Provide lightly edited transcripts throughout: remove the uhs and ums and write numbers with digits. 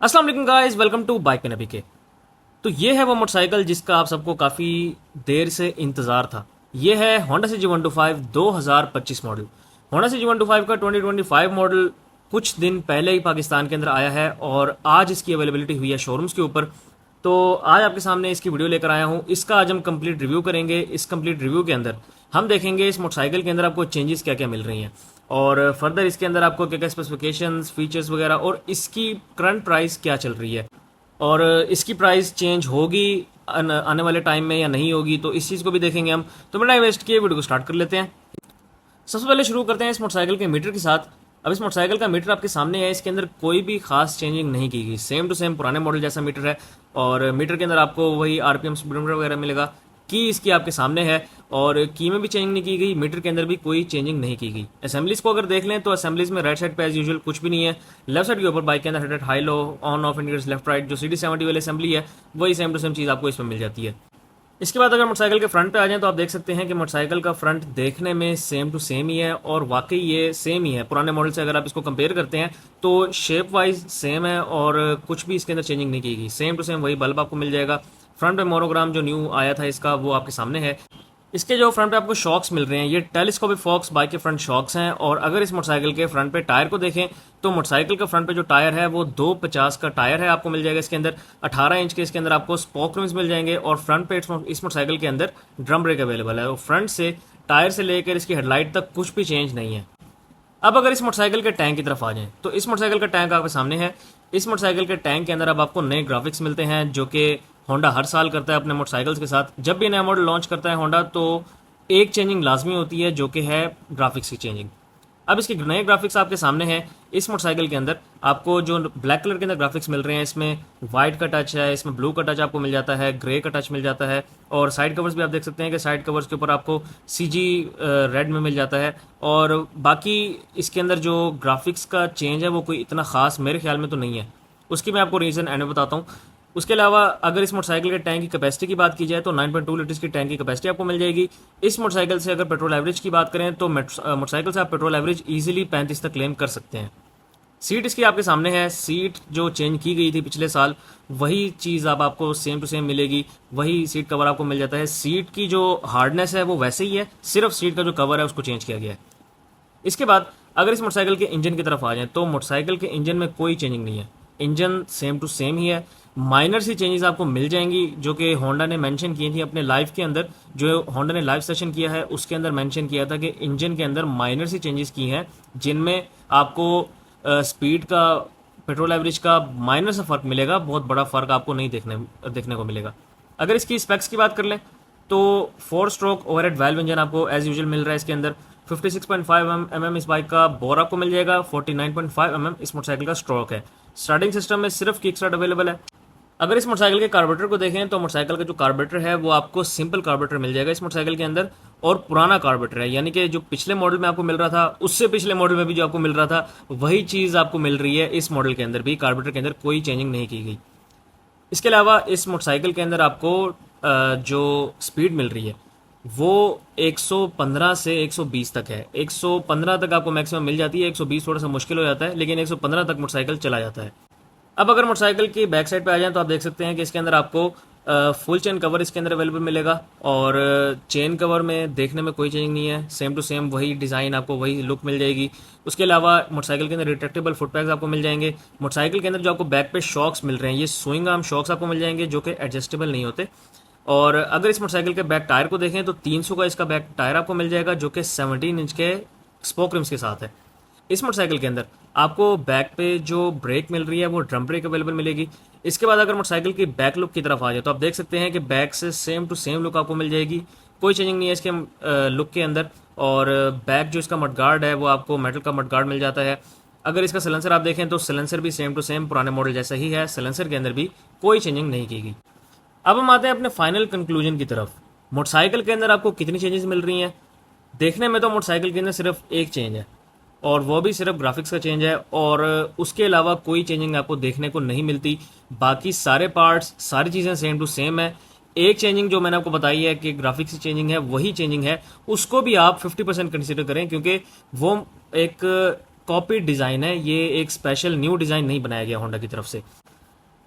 अस्सलाम वालेकुम guys, welcome to bike पे नबी के। तो ये है वो मोटरसाइकिल जिसका आप सबको काफ़ी देर से इंतज़ार था। ये है होंडा सी जी 125 2025 मॉडल। होंडा सी जी 125 का 2025 मॉडल कुछ दिन पहले ही पाकिस्तान के अंदर आया है और आज इसकी अवेलेबिलिटी हुई है शोरूम्स के ऊपर। तो आज आपके सामने इसकी वीडियो लेकर आया हूँ। इसका आज हम कंप्लीट रिव्यू करेंगे। इस कंप्लीट रिव्यू के अंदर हम देखेंगे इस मोटरसाइकिल के अंदर आपको चेंजेस क्या क्या मिल रही हैं और फर्दर इसके अंदर आपको क्या क्या स्पेसिफिकेशंस, फीचर्स वगैरह और इसकी करंट प्राइस क्या चल रही है और इसकी प्राइस चेंज होगी आने वाले टाइम में या नहीं होगी, तो इस चीज़ को भी देखेंगे हम। तो बिना वेस्ट किए वीडियो को स्टार्ट कर लेते हैं। सबसे पहले शुरू करते हैं इस मोटरसाइकिल के मीटर के साथ। अब इस मोटरसाइकिल का मीटर आपके सामने है। इसके अंदर कोई भी खास चेंजिंग नहीं की गई, सेम टू सेम पुराने मॉडल जैसा मीटर है और मीटर के अंदर आपको वही आरपीएम स्पीडोमीटर वगैरह मिलेगा। की इसकी आपके सामने है और की में भी चेंजिंग नहीं की गई, मीटर के अंदर भी कोई चेंजिंग नहीं की गई। असेंबलीज को अगर देख लें तो असेंबलीज में राइट साइड पे एज यूजुअल कुछ भी नहीं है। लेफ्ट साइड के ऊपर बाइक के अंदर head high low, on off indicators left right, जो CD70 वाली असेंबली है वही सेम टू सेम चीज़ आपको इसमें मिल जाती है। इसके बाद अगर मोटरसाइकिल के फ्रंट पे आ जाएं तो आप देख सकते हैं कि मोटरसाइकिल का फ्रंट देखने में सेम टू सेम ही है और वाकई ये सेम ही है पुराने मॉडल से। अगर आप इसको कंपेयर करते हैं तो शेप वाइज सेम है और कुछ भी इसके अंदर चेंजिंग नहीं की गई। सेम टू सेम वही बल्ब आपको मिल जाएगा। फ्रंट पे मोनोग्राम जो न्यू आया था इसका वो आपके सामने है। इसके जो फ्रंट पे आपको शॉक्स मिल रहे हैं ये टेलीस्कोपिक फॉक्स बाइक के फ्रंट शॉक्स हैं। और अगर इस मोटरसाइकिल के फ्रंट पे टायर को देखें तो मोटरसाइकिल का फ्रंट पे जो टायर है वो 250 का टायर है आपको मिल जाएगा। इसके अंदर 18 इंच के इसके अंदर आपको स्पोक रिम्स मिल जाएंगे और फ्रंट पे इस मोटरसाइकिल के अंदर ड्रम ब्रेक अवेलेबल है और फ्रंट से टायर से लेकर इसकी हेडलाइट तक कुछ भी चेंज नहीं है। अब अगर इस मोटरसाइकिल के टैंक की तरफ आ जाएं तो इस मोटरसाइकिल का टैंक आपके सामने है। इस मोटरसाइकिल के टैंक के अंदर अब आपको नए ग्राफिक्स मिलते हैं जो कि होंडा हर साल करता है अपने मोटरसाइकिल्स के साथ। जब भी नया मॉडल लॉन्च करता है होंडा तो एक चेंजिंग लाजमी होती है जो कि है ग्राफिक्स की चेंजिंग। अब इसके नए ग्राफिक्स आपके सामने हैं। इस मोटरसाइकिल के अंदर आपको जो ब्लैक कलर के अंदर ग्राफिक्स मिल रहे हैं इसमें वाइट का टच है, इसमें ब्लू का टच आपको मिल जाता है, ग्रे का टच मिल जाता है और साइड कवर्स भी आप देख सकते हैं कि साइड कवर्स के ऊपर आपको CG रेड में मिल जाता है। और बाकी इसके अंदर जो ग्राफिक्स का चेंज है वो कोई इतना खास मेरे ख्याल में तो नहीं है, उसकी मैं आपको रीज़न एंड में बताता हूँ। उसके अलावा अगर इस मोटरसाइकिल के टैंक की कैपेसिटी की बात की जाए तो 9.2 लीटर्स की टैंक की कैपेसिटी आपको मिल जाएगी। इस मोटरसाइकिल से अगर पेट्रोल एवरेज की बात करें तो मोटरसाइकिल से आप पेट्रोल एवरेज इजीली 35 तक क्लेम कर सकते हैं। सीट इसकी आपके सामने है। सीट जो चेंज की गई थी पिछले साल वही चीज़ अब आपको सेम टू सेम मिलेगी, वही सीट कवर आपको मिल जाता है। सीट की जो हार्डनेस है वो वैसे ही है, सिर्फ सीट का जो कवर है उसको चेंज किया गया है। इसके बाद अगर इस मोटरसाइकिल के इंजन की तरफ आ जाए तो मोटरसाइकिल के इंजन में कोई चेंजिंग नहीं है, इंजन सेम टू सेम ही है। माइनर सी चेंजेस आपको मिल जाएंगी जो कि होंडा ने मेंशन की थी अपने लाइव के अंदर। जो होंडा ने लाइव सेशन किया है उसके अंदर मेंशन किया था कि इंजन के अंदर माइनर सी चेंजेस की हैं जिनमें आपको स्पीड का, पेट्रोल एवरेज का माइनर सा फर्क मिलेगा, बहुत बड़ा फर्क आपको नहीं देखने को मिलेगा। अगर इसकी स्पेक्स की बात कर लें तो 4 स्ट्रोक ओवरहेड वाल्व इंजन आपको एज यूजुअल मिल रहा है। इसके अंदर 56.5 mm इस बाइक का बोर आपको मिल जाएगा, 49.5 mm इस मोटरसाइकिल का स्ट्रोक है। स्टार्टिंग सिस्टम में सिर्फ किक स्टार्ट अवेलेबल है। अगर इस मोटरसाइकिल के कार्बोरेटर को देखें तो मोटरसाइकिल का जो कार्बोरेटर है वो आपको सिंपल कार्बोरेटर मिल जाएगा इस मोटरसाइकिल के अंदर और पुराना कार्बोरेटर है, यानी कि जो पिछले मॉडल में आपको मिल रहा था उससे पिछले मॉडल में भी जो आपको मिल रहा था वही चीज़ आपको मिल रही है इस मॉडल के अंदर भी। कार्बोरेटर के अंदर कोई चेंजिंग नहीं की गई। इसके अलावा इस मोटरसाइकिल के अंदर आपको जो स्पीड मिल रही है वो 115 से 120 तक है। 115 तक आपको मैक्सिमम मिल जाती है, 120 थोड़ा सा मुश्किल हो जाता है लेकिन 115 तक मोटरसाइकिल चला जाता है। अब अगर मोटरसाइकिल की बैक साइड पे आ जाएं तो आप देख सकते हैं कि इसके अंदर आपको फुल चेन कवर इसके अंदर अवेलेबल मिलेगा और चेन कवर में देखने में कोई चेंज नहीं है, सेम टू सेम वही डिज़ाइन, आपको वही लुक मिल जाएगी। उसके अलावा मोटरसाइकिल के अंदर रिट्रैक्टेबल फुट पैक्स आपको मिल जाएंगे। मोटरसाइकिल के अंदर जो आपको बैक पे शॉक्स मिल रहे हैं ये स्विंग आर्म शॉक्स आपको मिल जाएंगे जो कि एडजस्टेबल नहीं होते। और अगर इस मोटरसाइकिल के बैक टायर को देखें तो 300 का इसका बैक टायर आपको मिल जाएगा जो कि 17 इंच के स्पोक रिम्स के साथ है। इस मोटरसाइकिल के अंदर आपको बैक पे जो ब्रेक मिल रही है वो ड्रम ब्रेक अवेलेबल मिलेगी। इसके बाद अगर मोटरसाइकिल की बैक लुक की तरफ आ जाए तो आप देख सकते हैं कि बैक से सेम टू सेम लुक आपको मिल जाएगी, कोई चेंजिंग नहीं है इसके लुक के अंदर। और बैक जो इसका मडगार्ड है वो आपको मेटल का मडगार्ड मिल जाता है। अगर इसका सिलेंसर आप देखें तो सिलेंसर भी सेम टू सेम पुराने मॉडल जैसा ही है, सिलेंसर के अंदर भी कोई चेंजिंग नहीं की गई। अब हम आते हैं अपने फाइनल कंक्लूजन की तरफ। मोटरसाइकिल के अंदर आपको कितनी चेंजेस मिल रही हैं? देखने में तो मोटरसाइकिल के अंदर सिर्फ एक चेंज है और वो भी सिर्फ ग्राफिक्स का चेंज है और उसके अलावा कोई चेंजिंग आपको देखने को नहीं मिलती। बाकी सारे पार्ट्स, सारी चीज़ें सेम टू सेम है। एक चेंजिंग जो मैंने आपको बताई है कि ग्राफिक्स की चेंजिंग है वही चेंजिंग है, उसको भी आप 50% कंसिडर करें क्योंकि वो एक कॉपी डिज़ाइन है, ये एक स्पेशल न्यू डिज़ाइन नहीं बनाया गया होंडा की तरफ से।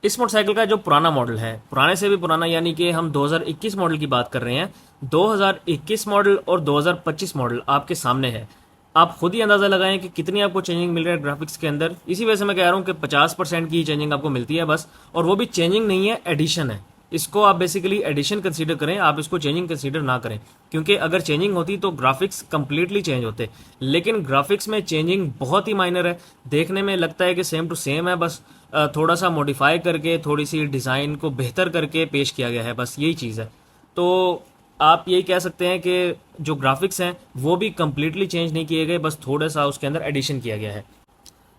इस मोटरसाइकिल का जो पुराना मॉडल है, पुराने से भी पुराना, यानी कि हम 2021 मॉडल की बात कर रहे हैं, 2021 मॉडल और 2025 मॉडल आपके सामने है। आप खुद ही अंदाज़ा लगाएं कि कितनी आपको चेंजिंग मिल रहा है ग्राफिक्स के अंदर। इसी वजह से मैं कह रहा हूँ कि 50% की चेंजिंग आपको मिलती है बस, और वो भी चेंजिंग नहीं है, एडिशन है। इसको आप बेसिकली एडिशन कंसीडर करें, आप इसको चेंजिंग कंसीडर ना करें, क्योंकि अगर चेंजिंग होती तो ग्राफिक्स कंप्लीटली चेंज होते। लेकिन ग्राफिक्स में चेंजिंग बहुत ही माइनर है, देखने में लगता है कि सेम टू सेम है, बस थोड़ा सा मॉडिफाई करके, थोड़ी सी डिज़ाइन को बेहतर करके पेश किया गया है, बस यही चीज़ है। तो आप यही कह सकते हैं कि जो ग्राफिक्स हैं वो भी कंप्लीटली चेंज नहीं किए गए, बस थोड़ा सा उसके अंदर एडिशन किया गया है।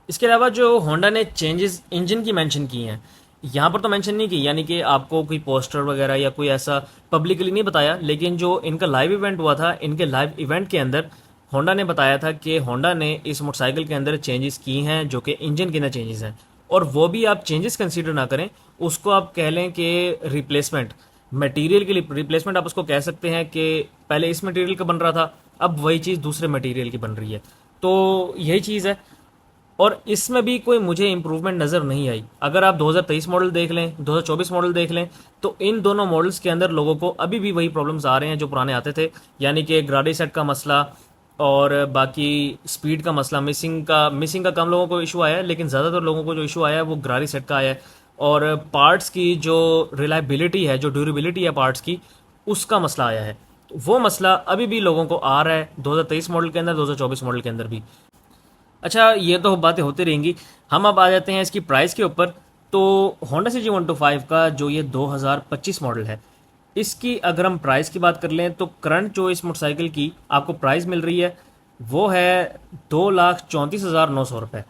इसके अलावा जो होंडा ने चेंजेस इंजन की मेंशन की हैं, यहाँ पर तो मेंशन नहीं की, यानी कि आपको कोई पोस्टर वगैरह या कोई ऐसा पब्लिकली नहीं बताया, लेकिन जो इनका लाइव इवेंट हुआ था, इनके लाइव इवेंट के अंदर होंडा ने बताया था कि होंडा ने इस मोटरसाइकिल के अंदर चेंजेस की हैं जो कि इंजन के अंदर चेंजेस हैं। और वो भी आप चेंजेस कंसीडर ना करें, उसको आप कह लें कि रिप्लेसमेंट, मटेरियल की रिप्लेसमेंट आप उसको कह सकते हैं कि पहले इस मटेरियल का बन रहा था, अब वही चीज़ दूसरे मटेरियल की बन रही है। तो यही चीज़ है, और इसमें भी कोई मुझे इंप्रूवमेंट नज़र नहीं आई। अगर आप 2023 मॉडल देख लें, 2024 मॉडल देख लें, तो इन दोनों मॉडल्स के अंदर लोगों को अभी भी वही प्रॉब्लम्स आ रहे हैं जो पुराने आते थे, यानी कि ग्राडी सेट का मसला और बाकी स्पीड का मसला। मिसिंग का कम लोगों को इशू आया है, लेकिन ज़्यादातर लोगों को जो इशू आया है वो ग्राडी सेट का आया है। और पार्ट्स की जो रिलायबिलिटी है, जो ड्यूरेबिलिटी है पार्ट्स की, उसका मसला आया है। तो वो मसला अभी भी लोगों को आ रहा है 2023 मॉडल के अंदर, 2024 मॉडल के अंदर भी। अच्छा, ये तो बातें होती रहेंगी, हम अब आ जाते हैं इसकी प्राइस के ऊपर। तो होंडा CG125 का जो ये 2025 मॉडल है, इसकी अगर हम प्राइस की बात कर लें तो करंट जो इस मोटरसाइकिल की आपको प्राइस मिल रही है वो है 2,34,900 रुपये।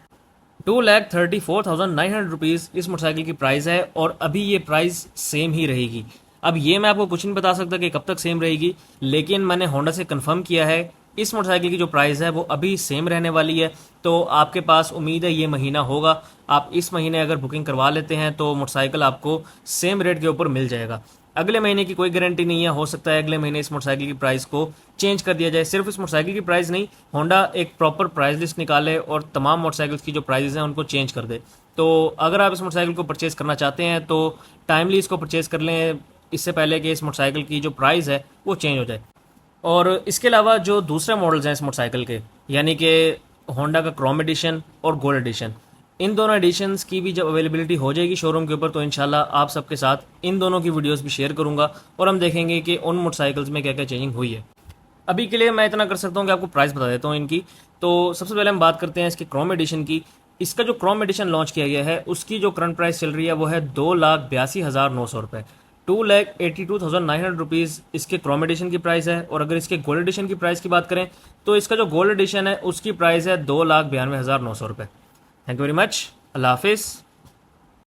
2,34,900 रुपीज़ इस मोटरसाइकिल की प्राइस है, और अभी ये प्राइस सेम ही रहेगी। अब ये मैं आपको कुछ नहीं बता सकता कि कब तक सेम रहेगी, लेकिन मैंने होंडा से कंफर्म किया है इस मोटरसाइकिल की जो प्राइस है वो अभी सेम रहने वाली है। तो आपके पास उम्मीद है ये महीना होगा, आप इस महीने अगर बुकिंग करवा लेते हैं तो मोटरसाइकिल आपको सेम रेट के ऊपर मिल जाएगा। अगले महीने की कोई गारंटी नहीं है, हो सकता है अगले महीने इस मोटरसाइकिल की प्राइस को चेंज कर दिया जाए। सिर्फ इस मोटरसाइकिल की प्राइस नहीं, होंडा एक प्रॉपर प्राइस लिस्ट निकाले और तमाम मोटरसाइकिल्स की जो प्राइस हैं उनको चेंज कर दे। तो अगर आप इस मोटरसाइकिल को परचेज़ करना चाहते हैं तो टाइमली इसको परचेज़ कर लें, इससे पहले कि इस मोटरसाइकिल की जो प्राइस है वो चेंज हो जाए। और इसके अलावा जो दूसरे मॉडल्स हैं इस मोटरसाइकिल के, यानी कि होंडा का क्रोम एडिशन और गोल्ड एडिशन, इन दोनों एडिशंस की भी जब अवेलेबिलिटी हो जाएगी शोरूम के ऊपर तो इंशाल्लाह आप सबके साथ इन दोनों की वीडियोस भी शेयर करूंगा, और हम देखेंगे कि उन मोटरसाइकिल्स में क्या क्या चेंजिंग हुई है। अभी के लिए मैं इतना कर सकता हूँ कि आपको प्राइस बता देता हूँ इनकी। तो सबसे पहले हम बात करते हैं इसके क्रोम एडिशन की। इसका जो क्रोम एडिशन लॉन्च किया गया है उसकी जो करंट प्राइस चल रही है वो है 2,82,900 रुपये। 2,82,900 रुपीज़ इसके क्रोम एडिशन की प्राइस है। और अगर इसके गोल्ड एडिशन की प्राइस की बात करें तो इसका जो गोल्ड एडिशन है उसकी प्राइस है 2,92,900 रुपये। Thank you very much. अल्लाह हाफिज़।